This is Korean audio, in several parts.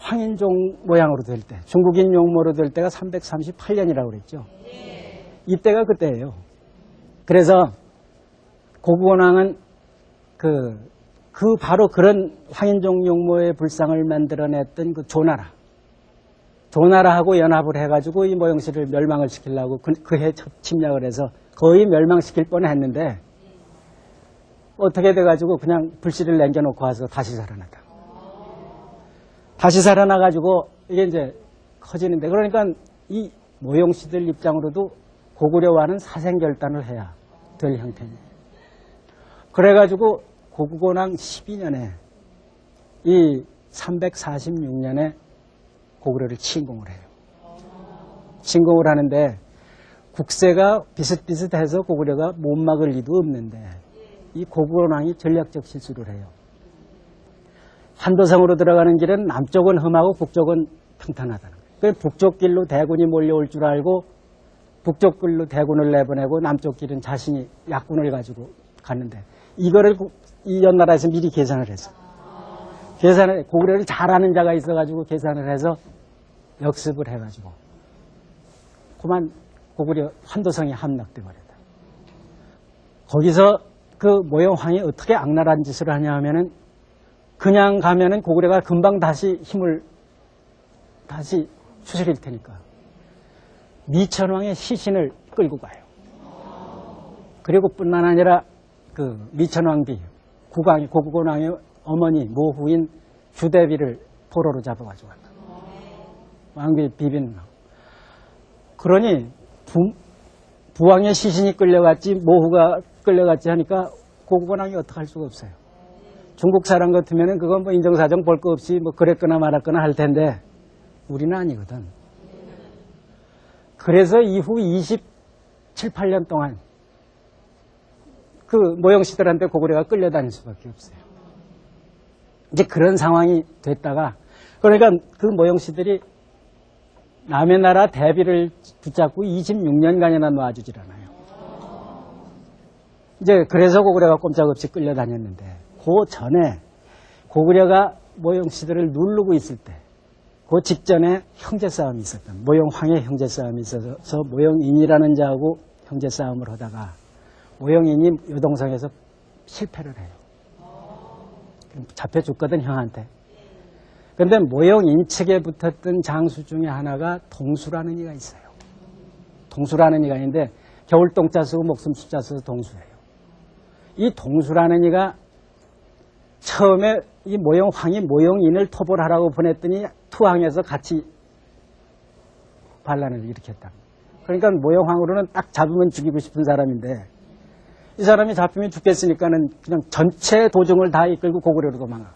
황인종 모양으로 될 때, 중국인 용모로 될 때가 338년이라고 그랬죠. 이때가 그때예요. 그래서 고구곤왕은 바로 그런 황인종 용모의 불상을 만들어냈던 그 조나라하고 연합을 해가지고 이 모영씨를 멸망을 시키려고 그해 침략을 해서 거의 멸망시킬 뻔했는데 어떻게 돼가지고 그냥 불씨를 남겨놓고 와서 다시 살아났다. 다시 살아나가지고 이게 이제 커지는데, 그러니까 이 모영씨들 입장으로도 고구려와는 사생결단을 해야 될 형태입니다. 그래가지고 고구곤왕 12년에 이 346년에 고구려를 침공을 해요. 침공을 하는데 국세가 비슷비슷해서 고구려가 못 막을 리도 없는데 이 고구려왕이 전략적 실수를 해요. 한도성으로 들어가는 길은 남쪽은 험하고 북쪽은 평탄하다는 거예요. 그래서 북쪽 길로 대군이 몰려올 줄 알고 북쪽 길로 대군을 내보내고 남쪽 길은 자신이 약군을 가지고 갔는데 이거를 이 연나라에서 미리 계산을 했어요. 고구려를 잘 아는 자가 있어가지고 계산을 해서 역습을 해가지고 그만 고구려 한도성이 함락돼 버렸다. 거기서 그 모영황이 어떻게 악랄한 짓을 하냐 하면은 그냥 가면은 고구려가 금방 다시 힘을 다시 추스릴 테니까 미천왕의 시신을 끌고 가요. 그리고 뿐만 아니라 그 미천왕비 고구곤왕의 어머니 모후인 주대비를 포로로 잡아가지고 왔다. 왕비 비빈. 그러니 부왕의 시신이 끌려갔지 모후가 끌려갔지 하니까 고구곤왕이 어떡할 수가 없어요. 중국 사람 같으면은 그건 뭐 인정사정 볼 거 없이 뭐 그랬거나 말았거나 할 텐데 우리는 아니거든. 그래서 이후 27, 8년 동안 그 모영씨들한테 고구려가 끌려다닐 수밖에 없어요. 이제 그런 상황이 됐다가, 그러니까 그 모영씨들이 남의 나라 대비를 붙잡고 26년간이나 놔주질 않아요. 이제 그래서 고구려가 꼼짝없이 끌려다녔는데, 그 전에 고구려가 모영씨들을 누르고 있을 때, 그 직전에 형제싸움이 있었던, 모영황의 형제싸움이 있어서 모영인이라는 자하고 형제싸움을 하다가 모영인이 요동성에서 실패를 해요. 잡혀 죽거든, 형한테. 그런데 모영인 측에 붙었던 장수 중에 하나가 동수라는 이가 있어요. 동수라는 이가 있는데 겨울 동자 쓰고 목숨 숫자 써서 동수예요. 이 동수라는 이가 처음에 이 모영황이 모영인을 토벌하라고 보냈더니 투항해서 같이 반란을 일으켰다. 그러니까 모영황으로는 딱 잡으면 죽이고 싶은 사람인데 이 사람이 잡히면 죽겠으니까는 그냥 전체 도중을 다 이끌고 고구려로 도망가.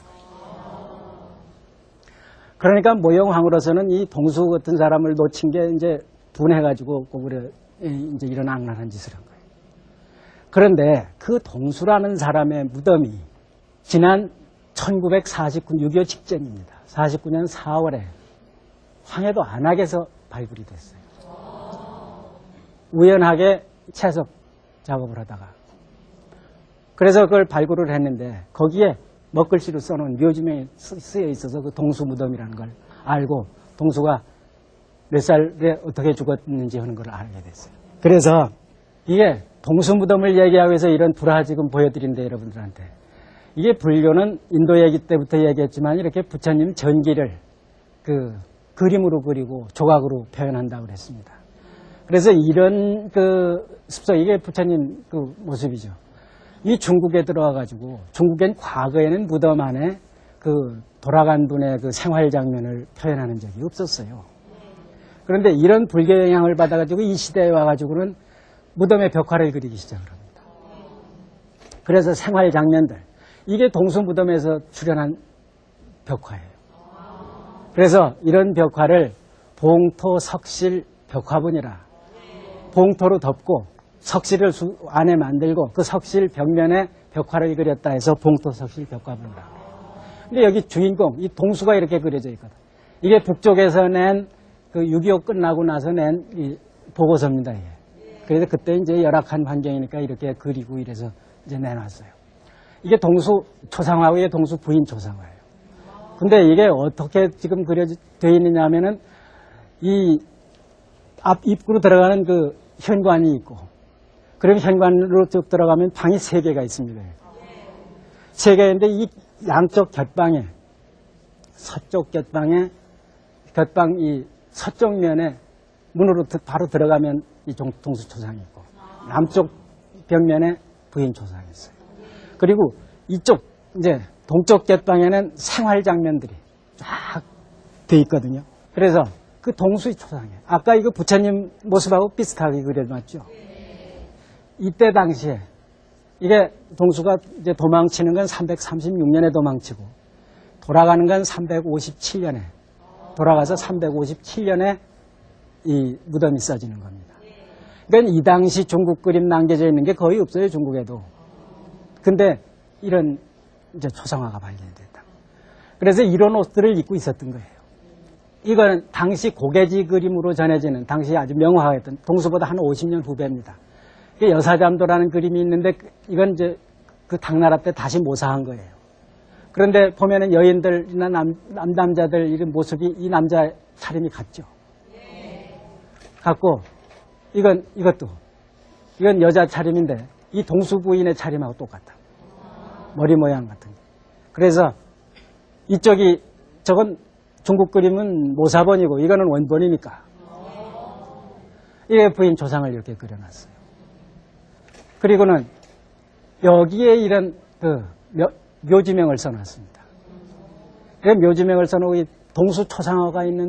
그러니까 모영황으로서는 이 동수 같은 사람을 놓친 게 이제 분해가지고 고구려에 이제 이런 악랄한 짓을 한 거예요. 그런데 그 동수라는 사람의 무덤이 지난 1949, 6.25 직전입니다. 49년 4월에 황해도 안악에서 발굴이 됐어요. 우연하게 채석 작업을 하다가. 그래서 그걸 발굴을 했는데 거기에 먹글씨로 써놓은 묘지명이 쓰여 있어서 그 동수 무덤이라는 걸 알고 동수가 몇 살에 어떻게 죽었는지 하는 걸 알게 됐어요. 그래서 이게 동수 무덤을 얘기하기 위해서 이런 불화 지금 보여드린데 여러분들한테. 이게 불교는 인도 얘기 때부터 얘기했지만 이렇게 부처님 전기를 그 그림으로 그리고 조각으로 표현한다고 그랬습니다. 그래서 이런 그 습성, 이게 부처님 그 모습이죠. 이 중국에 들어와가지고 중국엔 과거에는 무덤 안에 그 돌아간 분의 그 생활 장면을 표현하는 적이 없었어요. 그런데 이런 불교 영향을 받아가지고 이 시대에 와가지고는 무덤에 벽화를 그리기 시작을 합니다. 그래서 생활 장면들, 이게 동수 무덤에서 출현한 벽화예요. 그래서 이런 벽화를 봉토 석실 벽화분이라, 봉토로 덮고 석실을 안에 만들고 그 석실 벽면에 벽화를 그렸다 해서 봉토 석실 벽화분이라. 근데 여기 주인공, 이 동수가 이렇게 그려져 있거든. 이게 북쪽에서 낸 그 6.25 끝나고 나서 낸 이 보고서입니다. 이게. 그래서 그때 이제 열악한 환경이니까 이렇게 그리고 이래서 이제 내놨어요. 이게 동수 초상화고 이게 동수 부인 초상화예요. 근데 이게 어떻게 지금 그려져 있느냐 하면은 이 앞 입구로 들어가는 그 현관이 있고, 그럼 현관으로 쭉 들어가면 방이 3개가 있습니다. 3개인데 이 양쪽 곁방에, 서쪽 곁방에, 곁방 이 서쪽 면에 문으로 바로 들어가면 이 동수초상이 있고, 남쪽 벽면에 부인초상이 있어요. 그리고 이쪽 이제 동쪽 곁방에는 생활 장면들이 쫙 돼 있거든요. 그래서 그 동수의 초상이에요. 아까 이거 부처님 모습하고 비슷하게 그려놨죠. 이때 당시에 이게 동수가 이제 도망치는 건 336년에 도망치고 돌아가는 건 357년에 돌아가서 357년에 이 무덤이 써지는 겁니다. 그러니까 이 당시 중국 그림 남겨져 있는 게 거의 없어요, 중국에도. 근데 이런 이제 초상화가 발견됐다. 그래서 이런 옷들을 입고 있었던 거예요. 이거는 당시 고개지 그림으로 전해지는 당시 아주 명화했던 동수보다 한 50년 후배입니다. 여사잠도라는 그림이 있는데 이건 이제 그 당나라 때 다시 모사한 거예요. 그런데 보면은 여인들이나 남자들 이런 모습이 이 남자 차림이 같죠. 같고 이건 여자 차림인데 이 동수 부인의 차림하고 똑같아. 머리 모양 같은 게. 그래서 이쪽이 저건 중국 그림은 모사본이고 이거는 원본이니까 이게 부인 조상을 이렇게 그려놨어요. 그리고는 여기에 이런 그 묘지명을 써놨습니다. 묘지명을 써놓고 동수 초상화가 있는